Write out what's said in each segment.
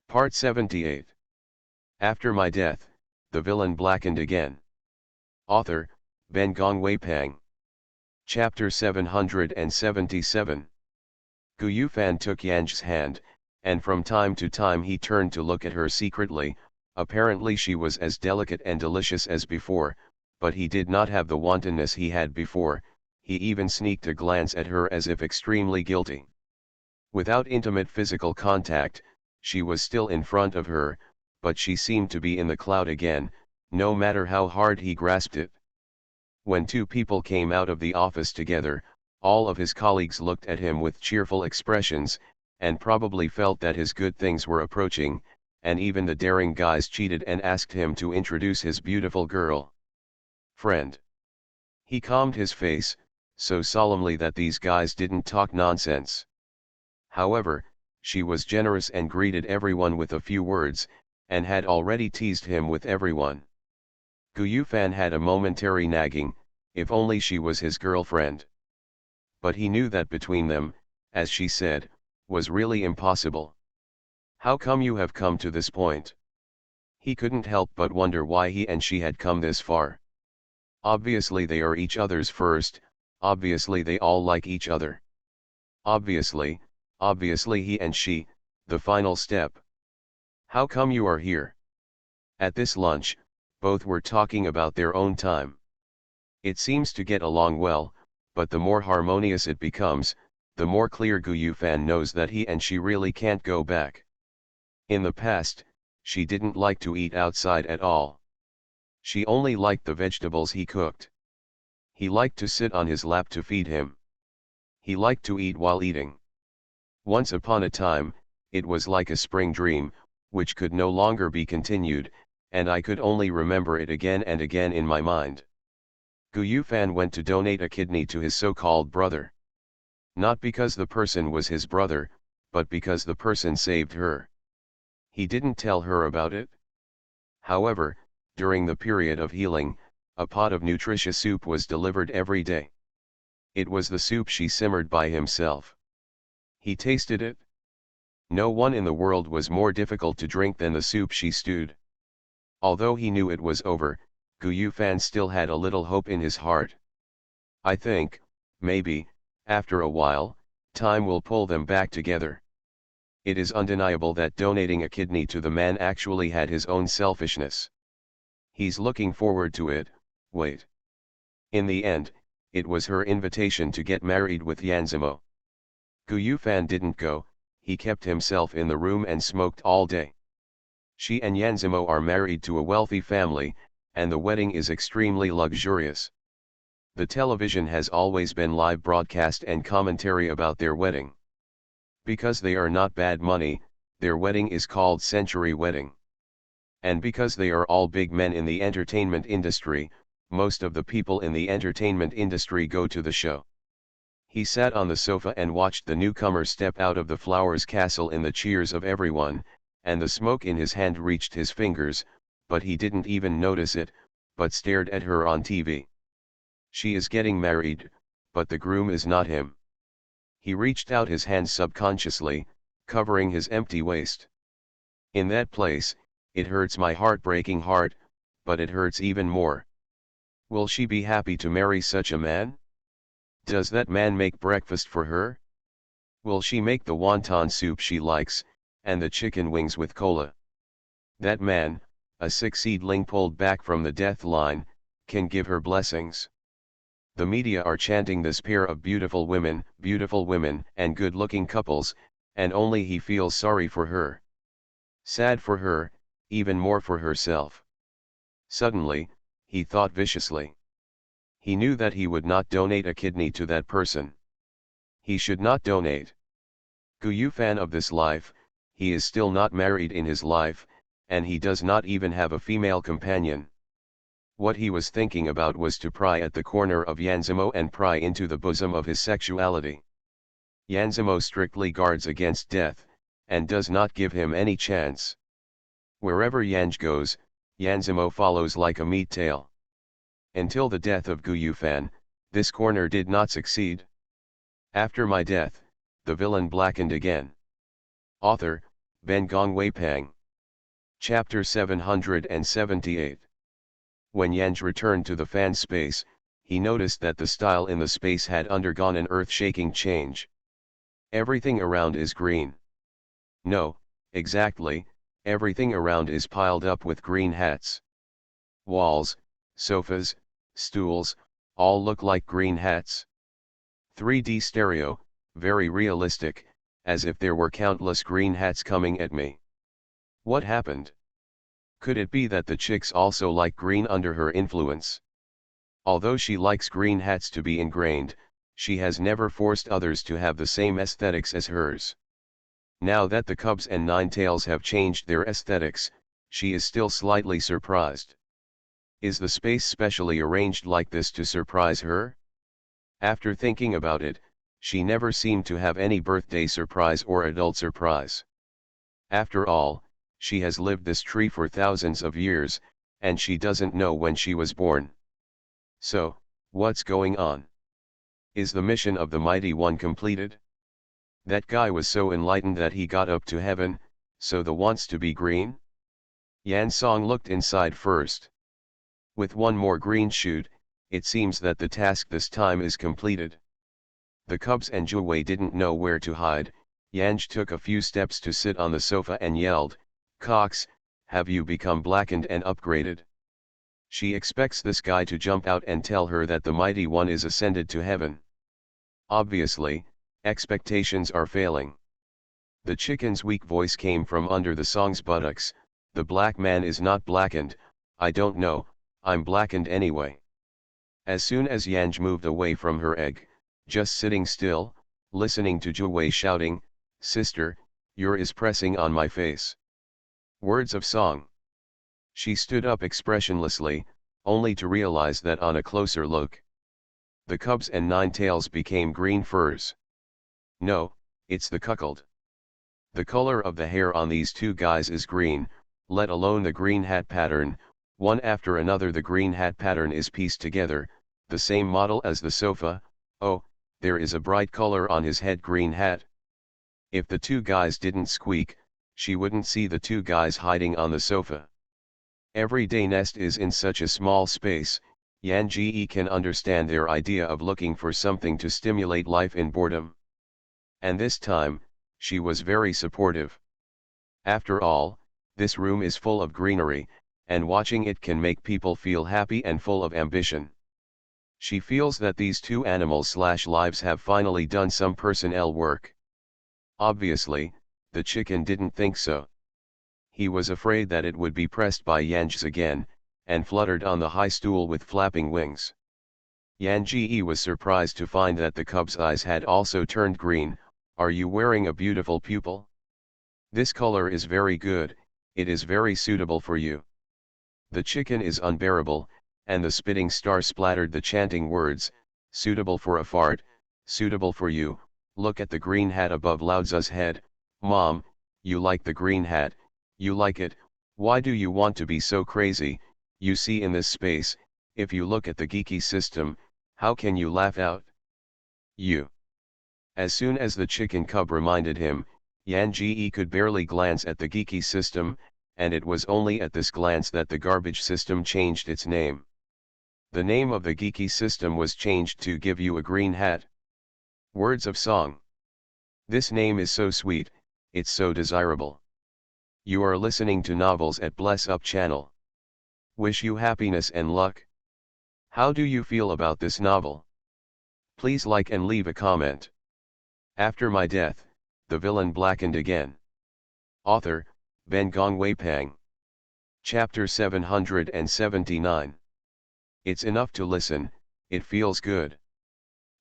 Part 78. After my death, the villain blackened again. Author, Ben Gongwei Pang. Chapter 777. Gu Yufan took Yan's hand, and from time to time he turned to look at her secretly. Apparently she was as delicate and delicious as before, but he did not have the wantonness he had before. He even sneaked a glance at her as if extremely guilty. Without intimate physical contact, she was still in front of her, but she seemed to be in the cloud again, no matter how hard he grasped it. When two people came out of the office together, all of his colleagues looked at him with cheerful expressions, and probably felt that his good things were approaching, and even the daring guys cheated and asked him to introduce his beautiful girl friend. He calmed his face, so solemnly that these guys didn't talk nonsense. However, she was generous and greeted everyone with a few words, and had already teased him with everyone. Gu Yufan had a momentary nagging, if only she was his girlfriend. But he knew that between them, as she said, was really impossible. How come you have come to this point? He couldn't help but wonder why he and she had come this far. Obviously they are each other's first, obviously they all like each other. Obviously he and she, the final step. How come you are here? At this lunch, both were talking about their own time. It seems to get along well, but the more harmonious it becomes, the more clear Gu Yufan knows that he and she really can't go back. In the past, she didn't like to eat outside at all. She only liked the vegetables he cooked. He liked to sit on his lap to feed him. He liked to eat while eating. Once upon a time, it was like a spring dream, which could no longer be continued, and I could only remember it again and again in my mind. Gu Yufan went to donate a kidney to his so-called brother. Not because the person was his brother, but because the person saved her. He didn't tell her about it. However, during the period of healing, a pot of nutritious soup was delivered every day. It was the soup she simmered by himself. He tasted it. No one in the world was more difficult to drink than the soup she stewed. Although he knew it was over, Gu Yufan still had a little hope in his heart. I think, maybe, after a while, time will pull them back together. It is undeniable that donating a kidney to the man actually had his own selfishness. He's looking forward to it. Wait. In the end, it was her invitation to get married with Yanzemo. Gu Yufan didn't go, he kept himself in the room and smoked all day. She and Yanzemo are married to a wealthy family, and the wedding is extremely luxurious. The television has always been live broadcast and commentary about their wedding. Because they are not bad money, their wedding is called Century Wedding. And because they are all big men in the entertainment industry, most of the people in the entertainment industry go to the show. He sat on the sofa and watched the newcomer step out of the flowers castle in the cheers of everyone, and the smoke in his hand reached his fingers, but he didn't even notice it, but stared at her on TV. She is getting married, but the groom is not him. He reached out his hand subconsciously, covering his empty waist. In that place, it hurts my heartbreaking heart, but it hurts even more. Will she be happy to marry such a man? Does that man make breakfast for her? Will she make the wonton soup she likes, and the chicken wings with cola? That man, a sick seedling pulled back from the death line, can give her blessings. The media are chanting this pair of beautiful women, and good-looking couples, and only he feels sorry for her. Sad for her, even more for herself. Suddenly, he thought viciously. He knew that he would not donate a kidney to that person. He should not donate. Gu Yufan of this life, he is still not married in his life, and he does not even have a female companion. What he was thinking about was to pry at the corner of Yanzemo and pry into the bosom of his sexuality. Yanzemo strictly guards against death, and does not give him any chance. Wherever Yanj goes, Yanzemo follows like a meat tail. Until the death of Gu Yufan, this corner did not succeed. After my death, the villain blackened again. Author, Ben Gong Wei Pang. Chapter 778. When Yanj returned to the fan space, he noticed that the style in the space had undergone an earth-shaking change. Everything around is green. No, exactly, everything around is piled up with green hats. Walls, sofas, stools, all look like green hats. 3D stereo, very realistic, as if there were countless green hats coming at me. What happened? Could it be that the chicks also like green under her influence? Although she likes green hats to be ingrained, she has never forced others to have the same aesthetics as hers. Now that the Cubs and Ninetails have changed their aesthetics, she is still slightly surprised. Is the space specially arranged like this to surprise her? After thinking about it, she never seemed to have any birthday surprise or adult surprise. After all, she has lived this tree for thousands of years, and she doesn't know when she was born. So, what's going on? Is the mission of the Mighty One completed? That guy was so enlightened that he got up to heaven, so the wants to be green? Yan Song looked inside first. With one more green shoot, it seems that the task this time is completed. The Cubs and Zhu Wei didn't know where to hide. Yanj took a few steps to sit on the sofa and yelled, "Cox, have you become blackened and upgraded?" She expects this guy to jump out and tell her that the Mighty One is ascended to heaven. Obviously, expectations are failing. The chicken's weak voice came from under the Song's buttocks. "The black man is not blackened, I don't know, I'm blackened anyway." As soon as Yanj moved away from her egg, just sitting still, listening to Zhu Wei shouting, "Sister, your is pressing on my face." Words of song. She stood up expressionlessly, only to realize that on a closer look, the Cubs and Ninetails became green furs. No, it's the cuckold. The color of the hair on these two guys is green, let alone the green hat pattern. One after another the green hat pattern is pieced together, the same model as the sofa. Oh, there is a bright color on his head green hat. If the two guys didn't squeak, she wouldn't see the two guys hiding on the sofa. Everyday nest is in such a small space. Yan Ji can understand their idea of looking for something to stimulate life in boredom. And this time, she was very supportive. After all, this room is full of greenery, and watching it can make people feel happy and full of ambition. She feels that these two animals/lives have finally done some personnel work. Obviously, the chicken didn't think so. He was afraid that it would be pressed by Yanj's again, and fluttered on the high stool with flapping wings. Yan Ji was surprised to find that the cub's eyes had also turned green. "Are you wearing a beautiful pupil? This color is very good, it is very suitable for you." The chicken is unbearable, and the spitting star splattered the chanting words, "Suitable for a fart, suitable for you, look at the green hat above Laozi's head, Mom, you like the green hat, you like it, why do you want to be so crazy, you see in this space, if you look at the geeky system, how can you laugh out? You." As soon as the chicken cub reminded him, Yan Ji could barely glance at the geeky system, and it was only at this glance that the garbage system changed its name. The name of the geeky system was changed to "Give You a Green Hat." Words of song. This name is so sweet, it's so desirable. You are listening to novels at Bless Up channel. Wish you happiness and luck. How do you feel about this novel? Please like and leave a comment. After my death, the villain blackened again. Author, Ben Gong Wei Pang. Chapter 779. It's enough to listen, it feels good.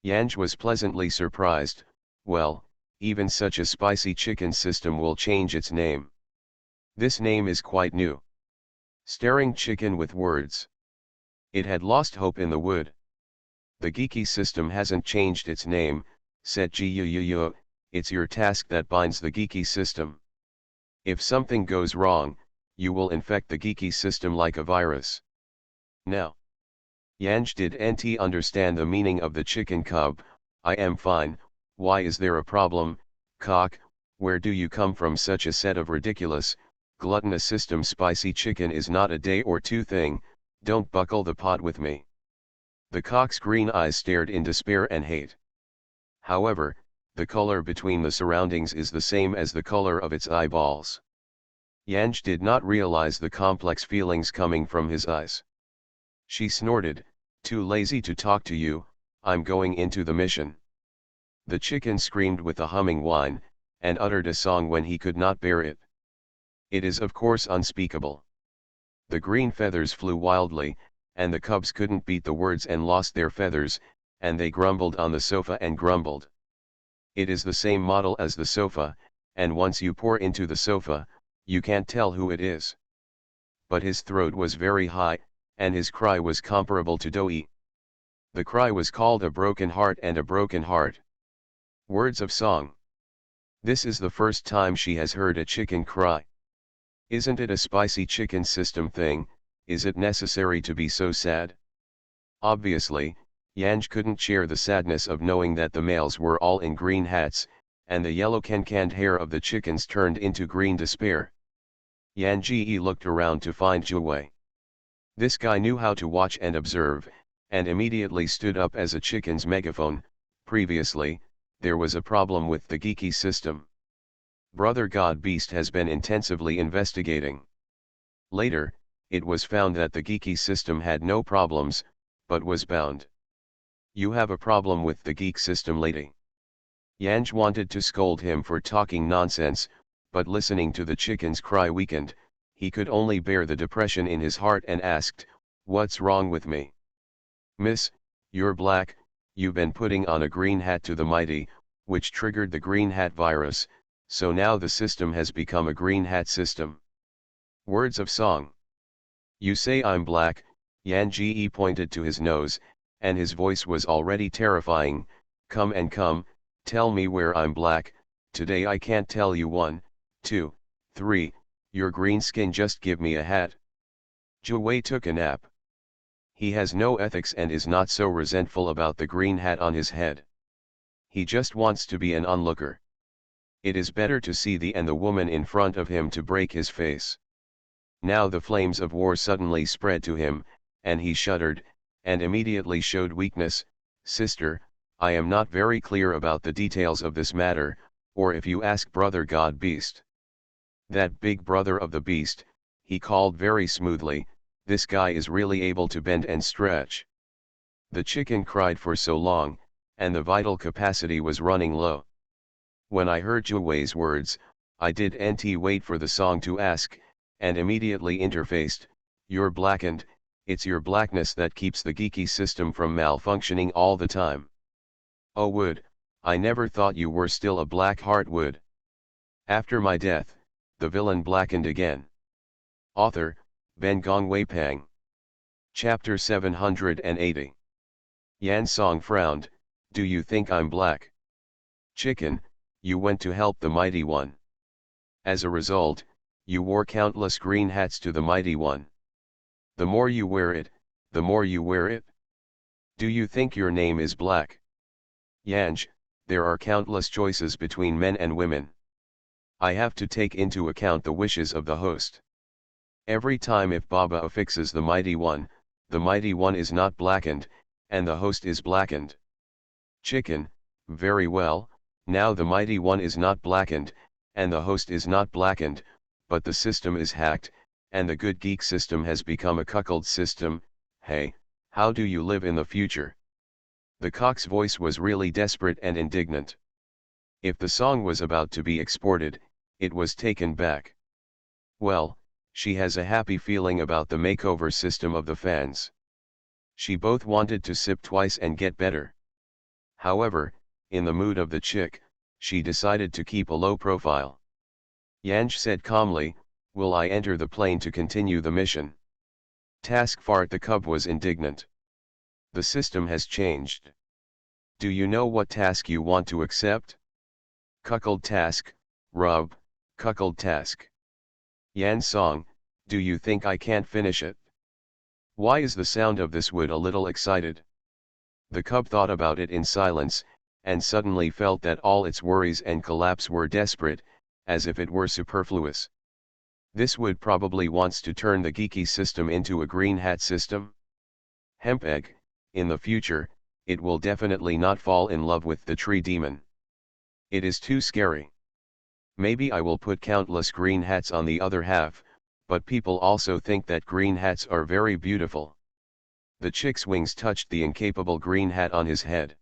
Yanj was pleasantly surprised. Well, even such a spicy chicken system will change its name. This name is quite new. Staring chicken with words. It had lost hope in the wood. "The geeky system hasn't changed its name," said Ji Yu. "It's your task that binds the geeky system. If something goes wrong, you will infect the geeky system like a virus." Now, Yanj didn't understand the meaning of the chicken cub. "I am fine, why is there a problem, cock, Where do you come from? Such a set of ridiculous, gluttonous system. Spicy chicken is not a day or two thing, don't buckle the pot with me. The cock's green eyes stared in despair and hate. However, the color between the surroundings is the same as the color of its eyeballs. Yanj did not realize the complex feelings coming from his eyes. She snorted, too lazy to talk to you, I'm going into the mission. The chicken screamed with a humming whine, and uttered a song when he could not bear it. It is of course unspeakable. The green feathers flew wildly, and the cubs couldn't beat the words and lost their feathers, and they grumbled on the sofa and grumbled. It is the same model as the sofa, and once you pour into the sofa, you can't tell who it is. But his throat was very high, and his cry was comparable to Doi. The cry was called a broken heart and a broken heart. Words of song. This is the first time she has heard a chicken cry. Isn't it a spicy chicken system thing? Is it necessary to be so sad? Obviously, Yanj couldn't share the sadness of knowing that the males were all in green hats, and the yellow can-canned hair of the chickens turned into green despair. Yanji looked around to find Jiwei. This guy knew how to watch and observe, and immediately stood up as a chicken's megaphone. Previously, there was a problem with the geeky system. Brother God Beast has been intensively investigating. Later, it was found that the geeky system had no problems, but was bound. You have a problem with the geek system, lady. Yanj wanted to scold him for talking nonsense, but listening to the chicken's cry weakened, he could only bear the depression in his heart and asked, "What's wrong with me?" "Miss, you're black, you've been putting on a green hat to the mighty, which triggered the green hat virus, so now the system has become a green hat system." Words of song. You say I'm black, Yanji pointed to his nose, and his voice was already terrifying. Come and come, tell me where I'm black, today I can't tell you 1, 2, 3, your green skin, just give me a hat. Jiwei took a nap. He has no ethics and is not so resentful about the green hat on his head. He just wants to be an onlooker. It is better to see the woman in front of him to break his face. Now the flames of war suddenly spread to him, and he shuddered, and immediately showed weakness. Sister, I am not very clear about the details of this matter, or if you ask Brother God Beast. That big brother of the beast, he called very smoothly, this guy is really able to bend and stretch. The chicken cried for so long, and the vital capacity was running low. When I heard Jiwei's words, I didn't wait for the song to ask, and immediately interfaced, you're blackened, it's your blackness that keeps the geeky system from malfunctioning all the time. Oh Wood, I never thought you were still a black heart, Wood. After my death, the villain blackened again. Author, Ben Gongwei Pang. Chapter 780. Yan Song frowned, do you think I'm black? Chicken, you went to help the mighty one. As a result, you wore countless green hats to the mighty one. The more you wear it, the more you wear it. Do you think your name is black? Yanj, there are countless choices between men and women. I have to take into account the wishes of the host. Every time if Baba affixes the mighty one is not blackened, and the host is blackened. Chicken, very well, now the mighty one is not blackened, and the host is not blackened, but the system is hacked, and the good geek system has become a cuckold system. Hey, how do you live in the future? The cock's voice was really desperate and indignant. If the song was about to be exported, it was taken back. Well, she has a happy feeling about the makeover system of the fans. She both wanted to sip twice and get better. However, in the mood of the chick, she decided to keep a low profile. Yanj said calmly, will I enter the plane to continue the mission? Task Fart the cub was indignant. The system has changed. Do you know what task you want to accept? Cuckold task, rub, cuckold task. Yan Song, do you think I can't finish it? Why is the sound of this wood a little excited? The cub thought about it in silence, and suddenly felt that all its worries and collapse were desperate, as if it were superfluous. This would probably wants to turn the geeky system into a green hat system. Hemp egg, in the future, it will definitely not fall in love with the tree demon. It is too scary. Maybe I will put countless green hats on the other half, but people also think that green hats are very beautiful. The chick's wings touched the incapable green hat on his head.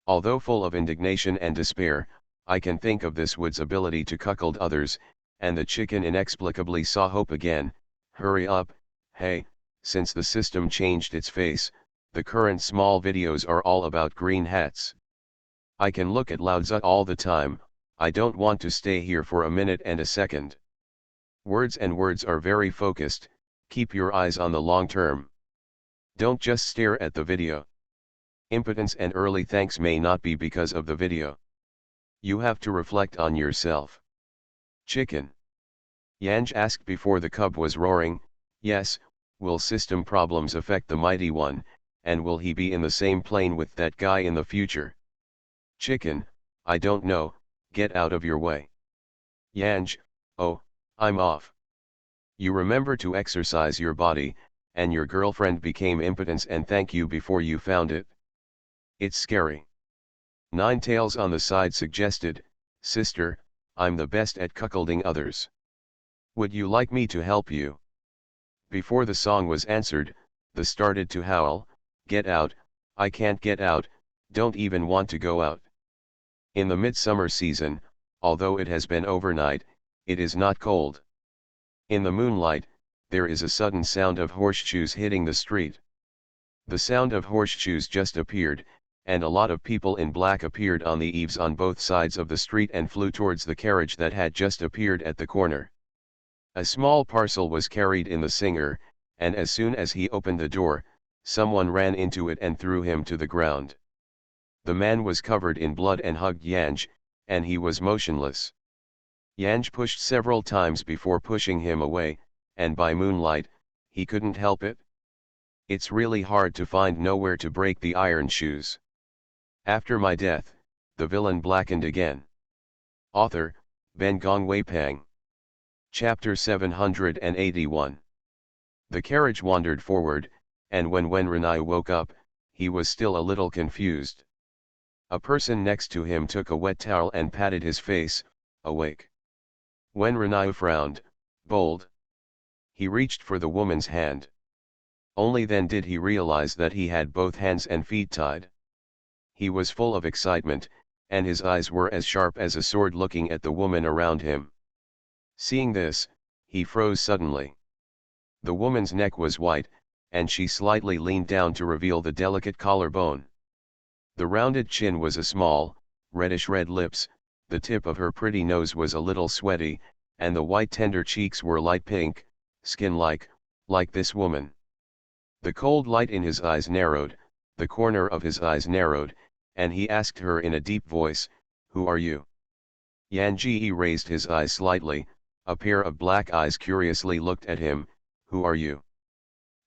Although full of indignation and despair, I can think of this wood's ability to cuckold others, and the chicken inexplicably saw hope again. Hurry up, hey, since the system changed its face, the current small videos are all about green hats. I can look at Lao-Tzu all the time, I don't want to stay here for a minute and a second. Words and words are very focused, keep your eyes on the long term. Don't just stare at the video. Impotence and early thanks may not be because of the video. You have to reflect on yourself. Chicken. Yanj asked before the cub was roaring, yes, will system problems affect the mighty one, and will he be in the same plane with that guy in the future? Chicken, I don't know, get out of your way. Yanj, oh, I'm off. You remember to exercise your body, and your girlfriend became impotent and thank you before you found it. It's scary. Nine Tails on the side suggested, sister, I'm the best at cuckolding others. Would you like me to help you? Before the song was answered, the started to howl, get out, I can't get out, don't even want to go out. In the midsummer season, although it has been overnight, it is not cold. In the moonlight, there is a sudden sound of horseshoes hitting the street. The sound of horseshoes just appeared, and a lot of people in black appeared on the eaves on both sides of the street and flew towards the carriage that had just appeared at the corner. A small parcel was carried in the singer, and as soon as he opened the door, someone ran into it and threw him to the ground. The man was covered in blood and hugged Yanj, and he was motionless. Yanj pushed several times before pushing him away, and by moonlight, he couldn't help it. It's really hard to find nowhere to break the iron shoes. After my death, the villain blackened again. Author, Ben Gong Wei Pang. Chapter 781. The carriage wandered forward, and when Renai woke up, he was still a little confused. A person next to him took a wet towel and patted his face, awake. When Renai frowned, bold. He reached for the woman's hand. Only then did he realize that he had both hands and feet tied. He was full of excitement, and his eyes were as sharp as a sword looking at the woman around him. Seeing this, he froze suddenly. The woman's neck was white, and she slightly leaned down to reveal the delicate collarbone. The rounded chin was a small, reddish-red lips, the tip of her pretty nose was a little sweaty, and the white tender cheeks were light pink, skin-like, like this woman. The cold light in his eyes narrowed, the corner of his eyes narrowed, and he asked her in a deep voice, "Who are you?" Yan Ji raised his eyes slightly, a pair of black eyes curiously looked at him, "Who are you?"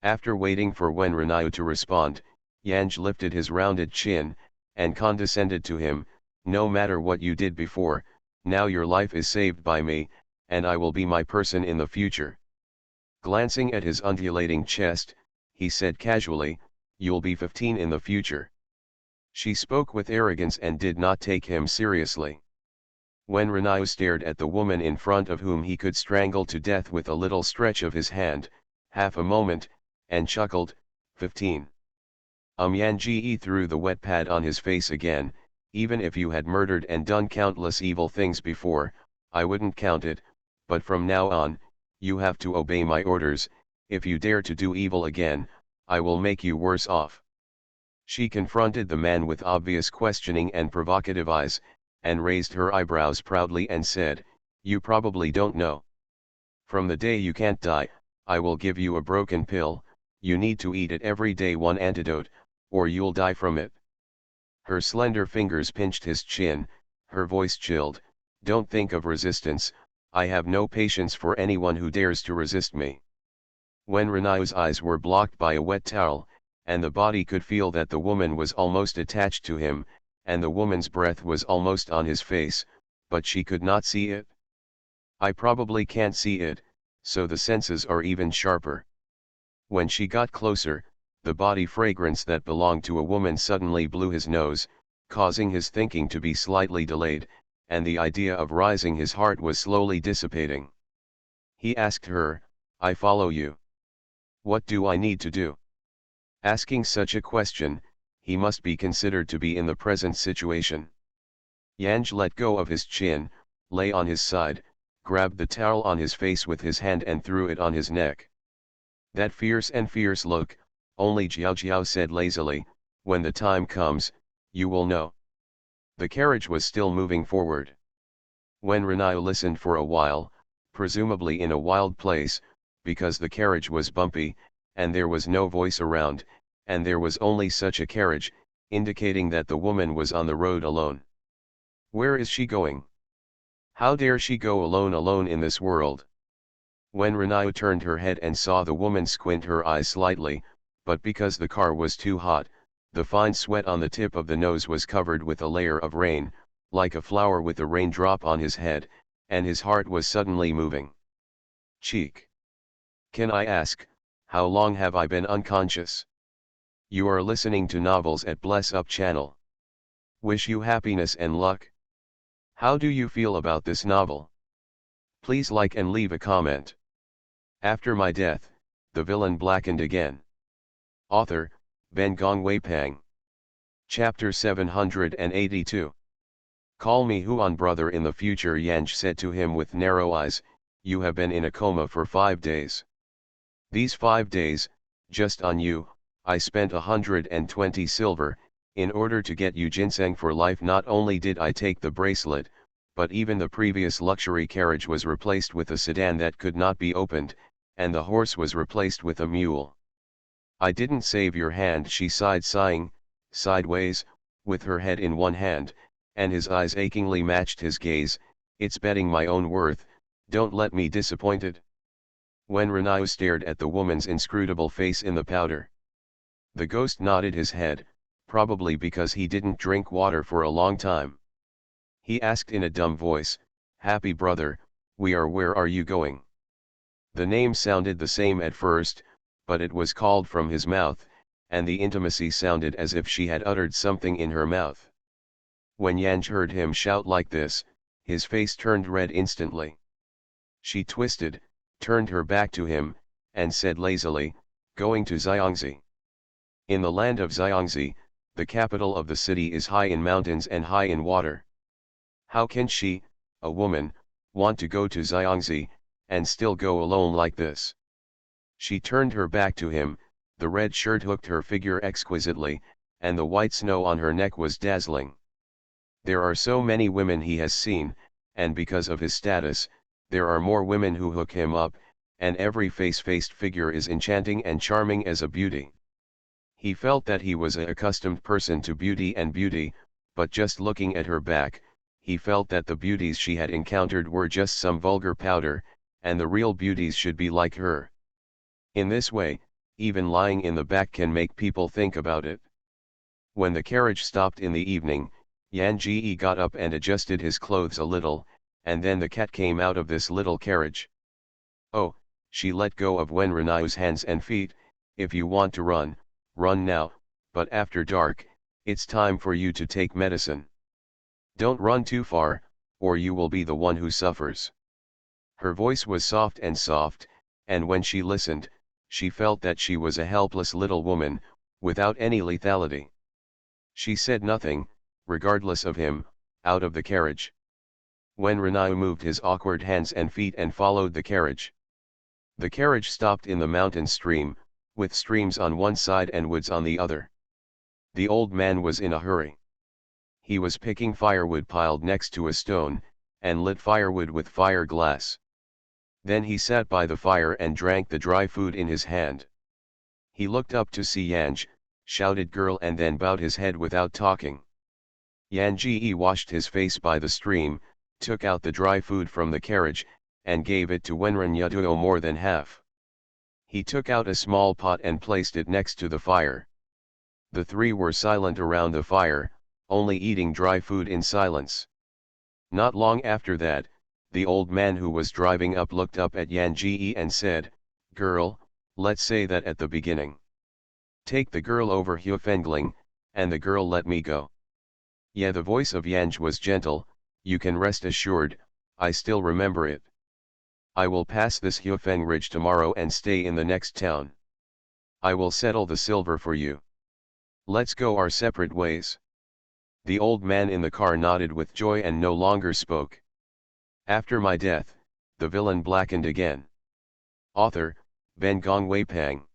After waiting for Wen Renai to respond, Yanj lifted his rounded chin, and condescended to him, "No matter what you did before, now your life is saved by me, and I will be my person in the future." Glancing at his undulating chest, he said casually, "You'll be 15 in the future." She spoke with arrogance and did not take him seriously. When Renai stared at the woman in front of whom he could strangle to death with a little stretch of his hand, half a moment, and chuckled, 15. Yanji threw the wet pad on his face again, "Even if you had murdered and done countless evil things before, I wouldn't count it, but from now on, you have to obey my orders. If you dare to do evil again, I will make you worse off." She confronted the man with obvious questioning and provocative eyes, and raised her eyebrows proudly and said, "You probably don't know. From the day you can't die, I will give you a broken pill, you need to eat it every day, one antidote, or you'll die from it." Her slender fingers pinched his chin, her voice chilled, "Don't think of resistance, I have no patience for anyone who dares to resist me." When Renai's eyes were blocked by a wet towel, and the body could feel that the woman was almost attached to him, and the woman's breath was almost on his face, but she could not see it. I probably can't see it, so the senses are even sharper. When she got closer, the body fragrance that belonged to a woman suddenly blew his nose, causing his thinking to be slightly delayed, and the idea of rising his heart was slowly dissipating. He asked her, "I follow you. What do I need to do?" Asking such a question, he must be considered to be in the present situation. Yanj let go of his chin, lay on his side, grabbed the towel on his face with his hand and threw it on his neck. "That fierce look," only Jiao Jiao said lazily, "when the time comes, you will know." The carriage was still moving forward. When Renai listened for a while, presumably in a wild place, because the carriage was bumpy, and there was no voice around, and there was only such a carriage, indicating that the woman was on the road alone. Where is she going? How dare she go alone in this world? When Renai turned her head and saw the woman squint her eyes slightly, but because the car was too hot, the fine sweat on the tip of the nose was covered with a layer of rain, like a flower with a raindrop on his head, and his heart was suddenly moving. "Cheek. Can I ask, how long have I been unconscious?" You are listening to novels at Bless Up channel. Wish you happiness and luck. How do you feel about this novel? Please like and leave a comment. After my death, the villain blackened again. Author, Ben Gongwei Pang. Chapter 782. "Call me Huan brother." In the future, Yanj said to him with narrow eyes, "You have been in a coma for 5 days. These 5 days, just on you, I spent 120 silver, in order to get you ginseng for life. Not only did I take the bracelet, but even the previous luxury carriage was replaced with a sedan that could not be opened, and the horse was replaced with a mule. I didn't save your hand." She sighed, sighing, sideways, with her head in one hand, and his eyes achingly matched his gaze. "It's betting my own worth, don't let me disappointed." When Renai stared at the woman's inscrutable face in the powder, the ghost nodded his head, probably because he didn't drink water for a long time. He asked in a dumb voice, "Happy brother, where are you going?" The name sounded the same at first, but it was called from his mouth, and the intimacy sounded as if she had uttered something in her mouth. When Yanj heard him shout like this, his face turned red instantly. She twisted, turned her back to him, and said lazily, "Going to Xiangzi." In the land of Xiangzi, the capital of the city is high in mountains and high in water. How can she, a woman, want to go to Xiangzi, and still go alone like this? She turned her back to him, the red shirt hooked her figure exquisitely, and the white snow on her neck was dazzling. There are so many women he has seen, and because of his status, there are more women who hook him up, and every face-faced figure is enchanting and charming as a beauty. He felt that he was an accustomed person to beauty, but just looking at her back, he felt that the beauties she had encountered were just some vulgar powder, and the real beauties should be like her. In this way, even lying in the back can make people think about it. When the carriage stopped in the evening, Yan Ji got up and adjusted his clothes a little, and then the cat came out of this little carriage. "Oh," she let go of Wen Renai's hands and feet, "if you want to run, run now, but after dark, it's time for you to take medicine. Don't run too far, or you will be the one who suffers." Her voice was soft, and when she listened, she felt that she was a helpless little woman, without any lethality. She said nothing, regardless of him, out of the carriage. When Renai moved his awkward hands and feet and followed the carriage. The carriage stopped in the mountain stream, with streams on one side and woods on the other. The old man was in a hurry. He was picking firewood piled next to a stone, and lit firewood with fire glass. Then he sat by the fire and drank the dry food in his hand. He looked up to see Yanj, shouted "girl," and then bowed his head without talking. Yanji washed his face by the stream, took out the dry food from the carriage, and gave it to Wenren Yuduo more than half. He took out a small pot and placed it next to the fire. The three were silent around the fire, only eating dry food in silence. Not long after that, the old man who was driving up looked up at Yan Ji and said, "Girl, let's say that at the beginning. Take the girl over Fengling, and the girl let me go." Yeah, the voice of Yanj was gentle. "You can rest assured, I still remember it. I will pass this Feng Ridge tomorrow and stay in the next town. I will settle the silver for you. Let's go our separate ways." The old man in the car nodded with joy and no longer spoke. After my death, the villain blackened again. Author, Ben Gongwei Pang.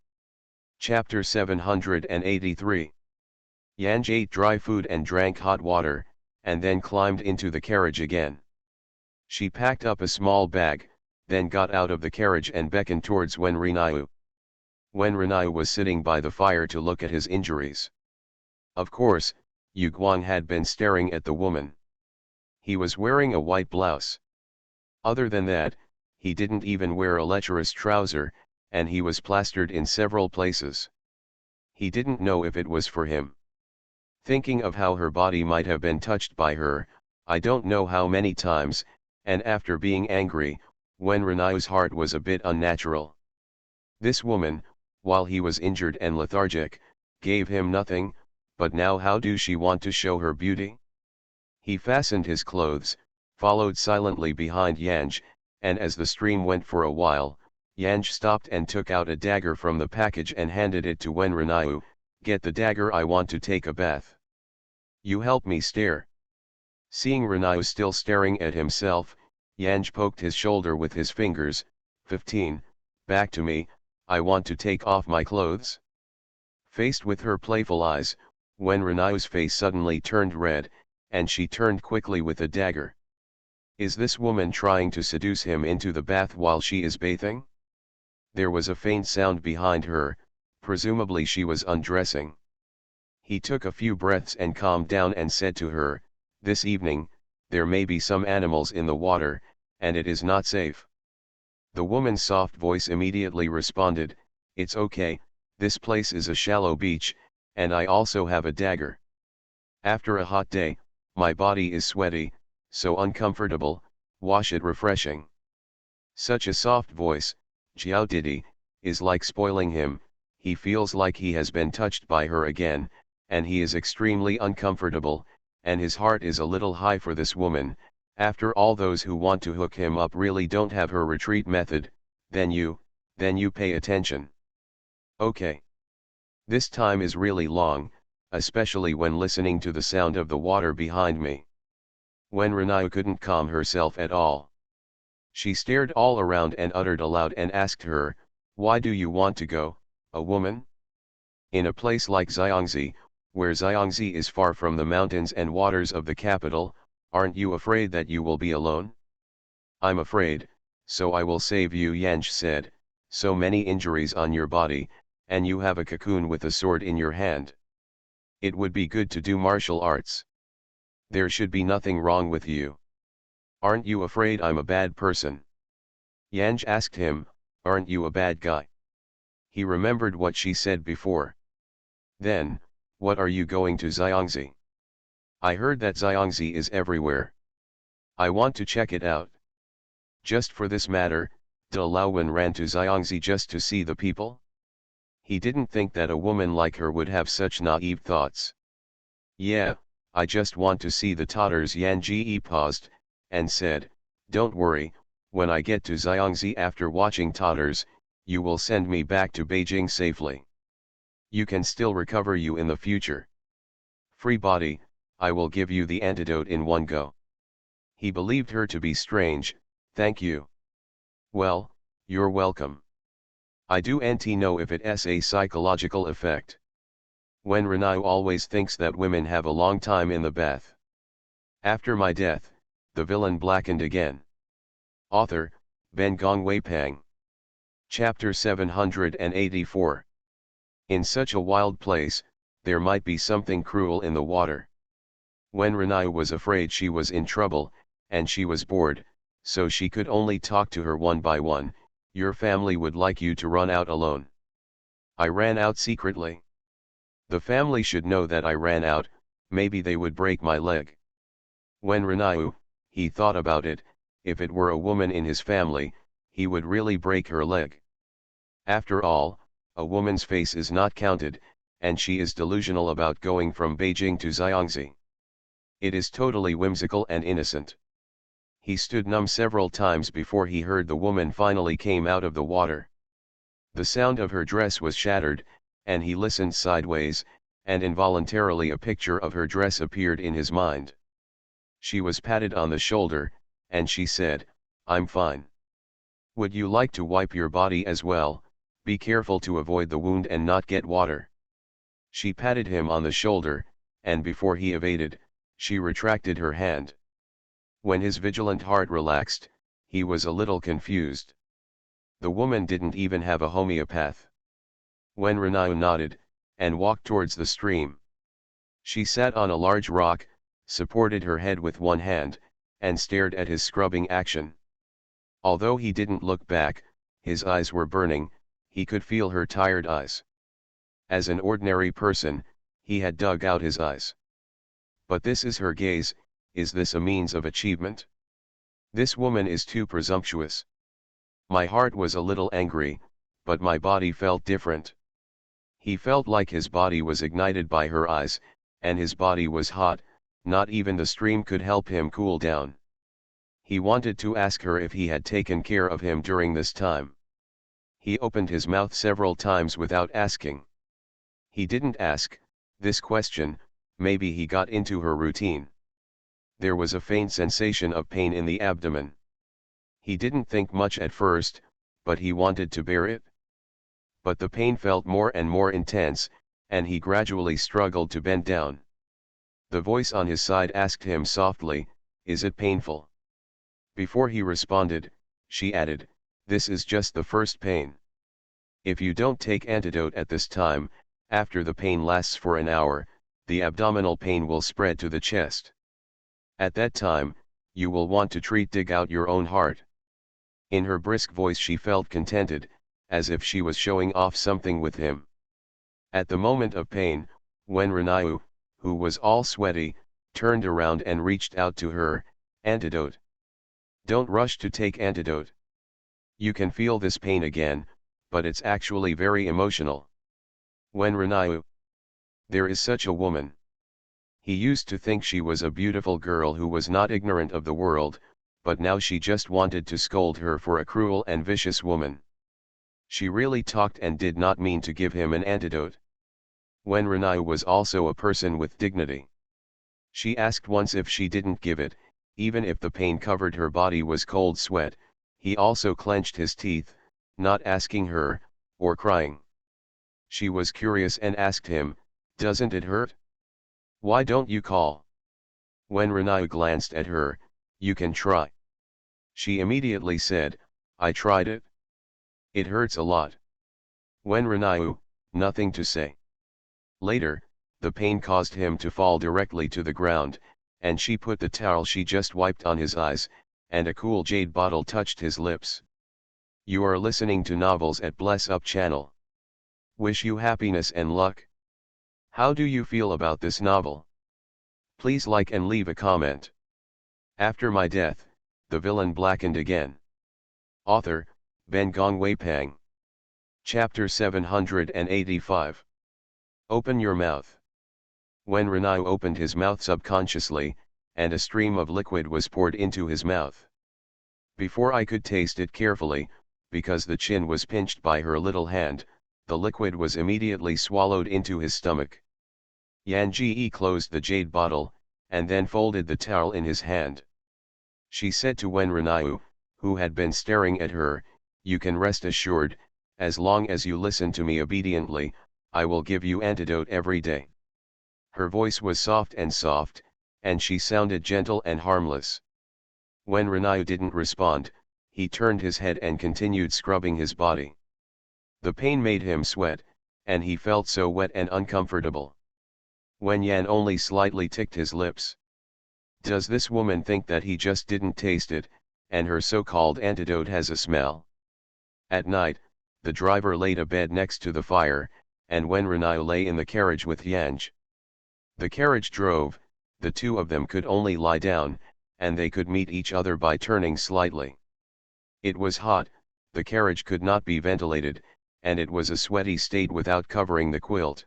Chapter 783. Yanj ate dry food and drank hot water, and then climbed into the carriage again. She packed up a small bag, then got out of the carriage and beckoned towards Wen Rinayu. Wen Rinayu was sitting by the fire to look at his injuries. Of course, Yu Guang had been staring at the woman. He was wearing a white blouse. Other than that, he didn't even wear a lecherous trouser, and he was plastered in several places. He didn't know if it was for him. Thinking of how her body might have been touched by her, I don't know how many times, and after being angry, Wen Renai's heart was a bit unnatural. This woman, while he was injured and lethargic, gave him nothing, but now how do she want to show her beauty? He fastened his clothes, followed silently behind Yanj, and as the stream went for a while, Yanj stopped and took out a dagger from the package and handed it to Wen Renaiu. "Get the dagger, I want to take a bath. You help me stare." Seeing Renaiu still staring at himself, Yanj poked his shoulder with his fingers. 15, back to me, I want to take off my clothes. Faced with her playful eyes, Wen Renaiu's face suddenly turned red, and she turned quickly with a dagger. Is this woman trying to seduce him into the bath while she is bathing? There was a faint sound behind her, presumably she was undressing. He took a few breaths and calmed down and said to her, "This evening, there may be some animals in the water, and it is not safe." The woman's soft voice immediately responded, "It's okay, this place is a shallow beach, and I also have a dagger. After a hot day, my body is sweaty, so uncomfortable, wash it refreshing." Such a soft voice, Jiao Didi, is like spoiling him. He feels like he has been touched by her again, and he is extremely uncomfortable, and his heart is a little high for this woman. After all, those who want to hook him up really don't have her retreat method. Then you pay attention. Okay. This time is really long, especially when listening to the sound of the water behind me. When Renaiu couldn't calm herself at all. She stared all around and uttered aloud and asked her, "Why do you want to go, a woman? In a place like Xiangzi, where Xiangzi is far from the mountains and waters of the capital, aren't you afraid that you will be alone?" "I'm afraid, so I will save you," Yanj said. "So many injuries on your body, and you have a cocoon with a sword in your hand. It would be good to do martial arts. There should be nothing wrong with you. Aren't you afraid I'm a bad person?" Yanj asked him, "Aren't you a bad guy?" He remembered what she said before. Then, "What are you going to Xiangzi? I heard that Xiangzi is everywhere. I want to check it out." Just for this matter, De Laowen ran to Xiangzi just to see the people? He didn't think that a woman like her would have such naive thoughts. "Yeah, I just want to see the Tatars." Yan Ji paused, and said, "Don't worry, when I get to Xiangzi after watching Tatars, you will send me back to Beijing safely. You can still recover you in the future. Free body, I will give you the antidote in one go." He believed her to be strange. "Thank you." "Well, you're welcome. I do know if it's a psychological effect. When Renai always thinks that women have a long time in the bath. After my death, the villain blackened again. Author, Ben Gongwei Pang. Chapter 784. In such a wild place, there might be something cruel in the water. When Renai was afraid she was in trouble, and she was bored, so she could only talk to her one by one. "Your family would like you to run out alone." "I ran out secretly. The family should know that I ran out, maybe they would break my leg. When Renau, he thought about it, if it were a woman in his family, he would really break her leg. After all, a woman's face is not counted, and she is delusional about going from Beijing to Xiangxi. It is totally whimsical and innocent. He stood numb several times before he heard the woman finally came out of the water. The sound of her dress was shattered, and he listened sideways, and involuntarily a picture of her dress appeared in his mind. She was patted on the shoulder, and she said, "I'm fine. Would you like to wipe your body as well? Be careful to avoid the wound and not get water." She patted him on the shoulder, and before he evaded, she retracted her hand. When his vigilant heart relaxed, he was a little confused. The woman didn't even have a homeopath. When Renau nodded, and walked towards the stream. She sat on a large rock, supported her head with one hand, and stared at his scrubbing action. Although he didn't look back, his eyes were burning, he could feel her tired eyes. As an ordinary person, he had dug out his eyes. But this is her gaze, is this a means of achievement? This woman is too presumptuous. My heart was a little angry, but my body felt different. He felt like his body was ignited by her eyes, and his body was hot, not even the stream could help him cool down. He wanted to ask her if he had taken care of him during this time. He opened his mouth several times without asking. He didn't ask this question, maybe he got into her routine. There was a faint sensation of pain in the abdomen. He didn't think much at first, but he wanted to bear it. But the pain felt more and more intense, and he gradually struggled to bend down. The voice on his side asked him softly, "Is it painful?" Before he responded, she added, "This is just the first pain. If you don't take antidote at this time, after the pain lasts for an hour, the abdominal pain will spread to the chest. At that time, you will want to dig out your own heart." In her brisk voice she felt contented, as if she was showing off something with him. At the moment of pain, when Renau, who was all sweaty, turned around and reached out to her, "Antidote. Don't rush to take antidote. You can feel this pain again, but it's actually very emotional." When Renau, there is such a woman. He used to think she was a beautiful girl who was not ignorant of the world, but now she just wanted to scold her for a cruel and vicious woman. She really talked and did not mean to give him an antidote. When Renau was also a person with dignity. She asked once if she didn't give it, even if the pain covered her body was cold sweat, he also clenched his teeth, not asking her, or crying. She was curious and asked him, "Doesn't it hurt? Why don't you call?" When Renau glanced at her, "You can try." She immediately said, "I tried it. It hurts a lot." When Renau, nothing to say. Later, the pain caused him to fall directly to the ground, and she put the towel she just wiped on his eyes, and a cool jade bottle touched his lips. You are listening to Novels at Bless Up channel. Wish you happiness and luck. How do you feel about this novel? Please like and leave a comment. After my death, the villain blackened again. Author, Ben Gong Wei Pang. Chapter 785. Open your mouth. When Renau opened his mouth subconsciously, and a stream of liquid was poured into his mouth. Before I could taste it carefully, because the chin was pinched by her little hand, the liquid was immediately swallowed into his stomach. Yan Ji closed the jade bottle, and then folded the towel in his hand. She said to Wen Renau, who had been staring at her, "You can rest assured, as long as you listen to me obediently, I will give you antidote every day." Her voice was soft, and she sounded gentle and harmless. When Renau didn't respond, he turned his head and continued scrubbing his body. The pain made him sweat, and he felt so wet and uncomfortable. When Yan only slightly ticked his lips. Does this woman think that he just didn't taste it, and her so-called antidote has a smell? At night, the driver laid a bed next to the fire, and when Renau lay in the carriage with Yanj. The carriage drove, the two of them could only lie down, and they could meet each other by turning slightly. It was hot, the carriage could not be ventilated, and it was a sweaty state without covering the quilt.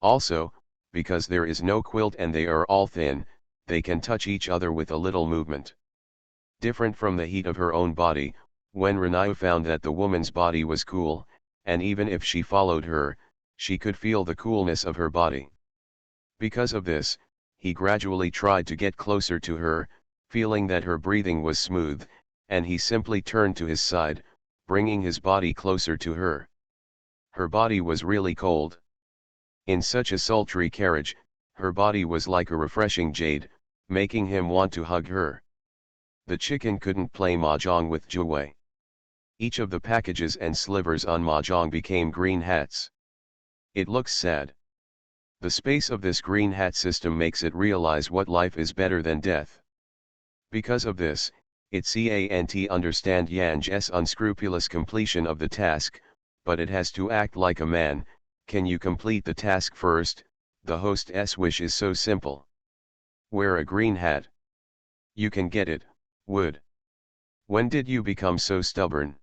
Also, because there is no quilt and they are all thin, they can touch each other with a little movement. Different from the heat of her own body, when Renai found that the woman's body was cool, and even if she followed her, she could feel the coolness of her body. Because of this, he gradually tried to get closer to her, feeling that her breathing was smooth, and he simply turned to his side, bringing his body closer to her. Her body was really cold. In such a sultry carriage, her body was like a refreshing jade, making him want to hug her. The chicken couldn't play mahjong with Jiwei. Each of the packages and slivers on mahjong became green hats. It looks sad. The space of this green hat system makes it realize what life is better than death. Because of this, it can't understand Yan's unscrupulous completion of the task, but it has to act like a man. Can you complete the task first? The host's wish is so simple. Wear a green hat. You can get it, would. When did you become so stubborn?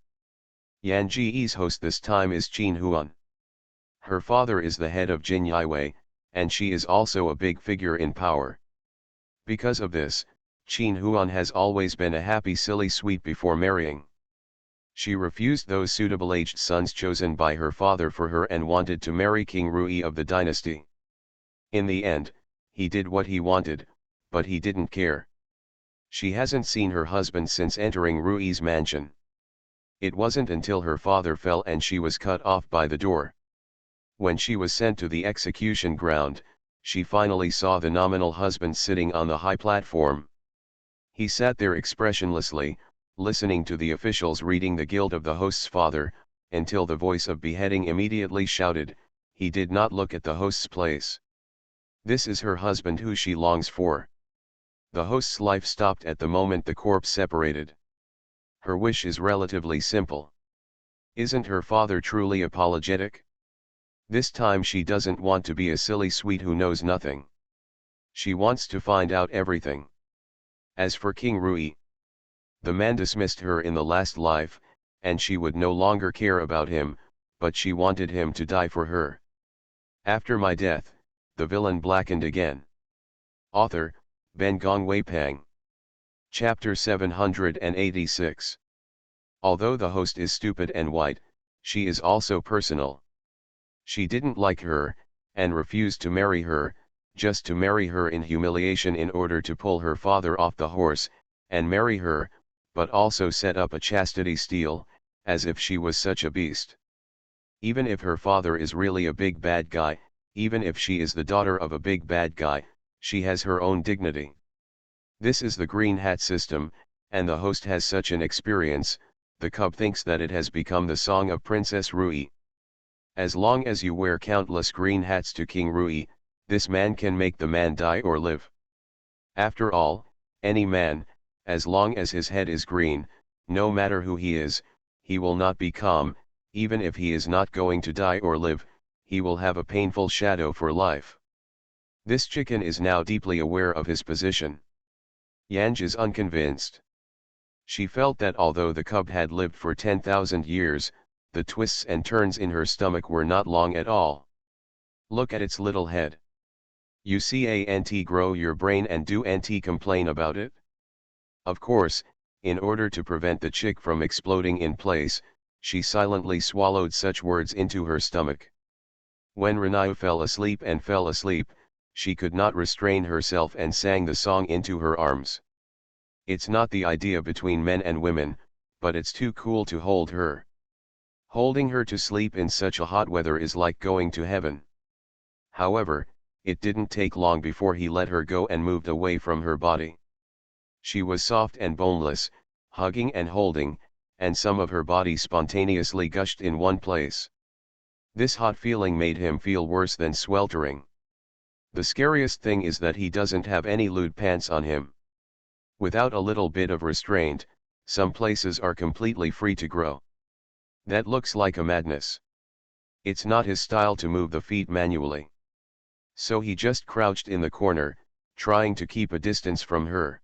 Yan Ji's host this time is Qin Huan. Her father is the head of Jin Yiwei, and she is also a big figure in power. Because of this, Qin Huan has always been a happy silly sweet before marrying. She refused those suitable aged sons chosen by her father for her and wanted to marry King Rui of the dynasty. In the end, he did what he wanted, but he didn't care. She hasn't seen her husband since entering Rui's mansion. It wasn't until her father fell and she was cut off by the door. When she was sent to the execution ground, she finally saw the nominal husband sitting on the high platform. He sat there expressionlessly, listening to the officials reading the guilt of the host's father, until the voice of beheading immediately shouted, he did not look at the host's place. This is her husband who she longs for. The host's life stopped at the moment the corpse separated. Her wish is relatively simple. Isn't her father truly apologetic? This time she doesn't want to be a silly sweet who knows nothing. She wants to find out everything. As for King Rui, the man dismissed her in the last life, and she would no longer care about him, but she wanted him to die for her. After my death, the villain blackened again. Author, Ben Gongwei Pang. Chapter 786. Although the host is stupid and white, she is also personal. She didn't like her, and refused to marry her, just to marry her in humiliation in order to pull her father off the horse, and marry her, but also set up a chastity steal, as if she was such a beast. Even if her father is really a big bad guy, even if she is the daughter of a big bad guy, she has her own dignity. This is the green hat system, and the host has such an experience. The cub thinks that it has become the song of Princess Rui. As long as you wear countless green hats to King Rui, this man can make the man die or live. After all, any man, as long as his head is green, no matter who he is, he will not be calm. Even if he is not going to die or live, he will have a painful shadow for life. This chicken is now deeply aware of his position. Yanj is unconvinced. She felt that although the cub had lived for 10,000 years, the twists and turns in her stomach were not long at all. Look at its little head. You can't grow your brain and do complain about it? Of course, in order to prevent the chick from exploding in place, she silently swallowed such words into her stomach. When Renai fell asleep, she could not restrain herself and sang the song into her arms. It's not the idea between men and women, but it's too cool to hold her. Holding her to sleep in such a hot weather is like going to heaven. However, it didn't take long before he let her go and moved away from her body. She was soft and boneless, hugging and holding, and some of her body spontaneously gushed in one place. This hot feeling made him feel worse than sweltering. The scariest thing is that he doesn't have any lewd pants on him. Without a little bit of restraint, some places are completely free to grow. That looks like a madness. It's not his style to move the feet manually. So he just crouched in the corner, trying to keep a distance from her.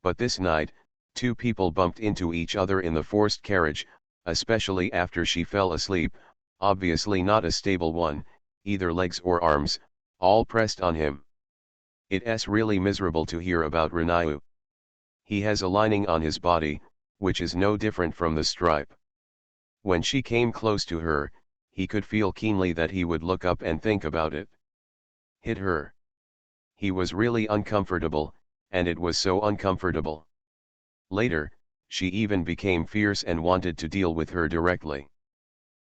But this night, two people bumped into each other in the forced carriage, especially after she fell asleep, obviously not a stable one, either legs or arms, all pressed on him. It's really miserable to hear about Rinayu. He has a lining on his body, which is no different from the stripe. When she came close to her, he could feel keenly that he would look up and think about it. Hit her. He was really uncomfortable, and it was so uncomfortable. Later, she even became fierce and wanted to deal with her directly.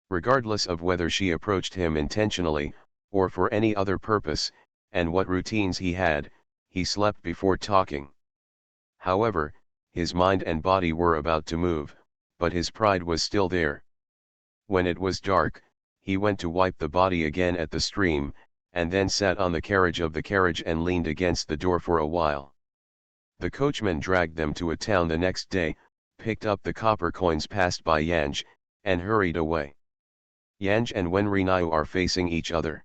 Regardless of whether she approached him intentionally, or for any other purpose, and what routines he had, he slept before talking. However, his mind and body were about to move, but his pride was still there. When it was dark, he went to wipe the body again at the stream, and then sat on the carriage and leaned against the door for a while. The coachman dragged them to a town the next day, picked up the copper coins passed by Yanj, and hurried away. Yanj and Wen Rinayu are facing each other.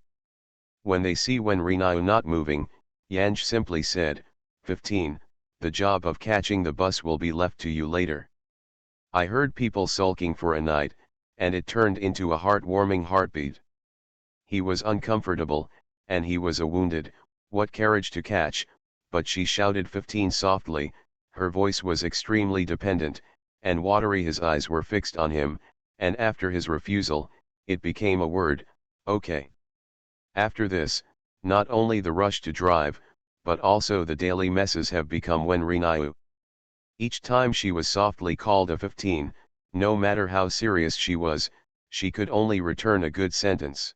When they see Wen Rinayu not moving, Yanj simply said, 15, the job of catching the bus will be left to you later. I heard people sulking for a night, and it turned into a heart-warming heartbeat. He was uncomfortable, and he was wounded, what carriage to catch, but she shouted 15 softly, her voice was extremely dependent, and watery his eyes were fixed on him, and after his refusal, it became a word, okay. After this, not only the rush to drive, but also the daily messes have become Wen Rinayu. Each time she was softly called a 15, no matter how serious she was, she could only return a good sentence.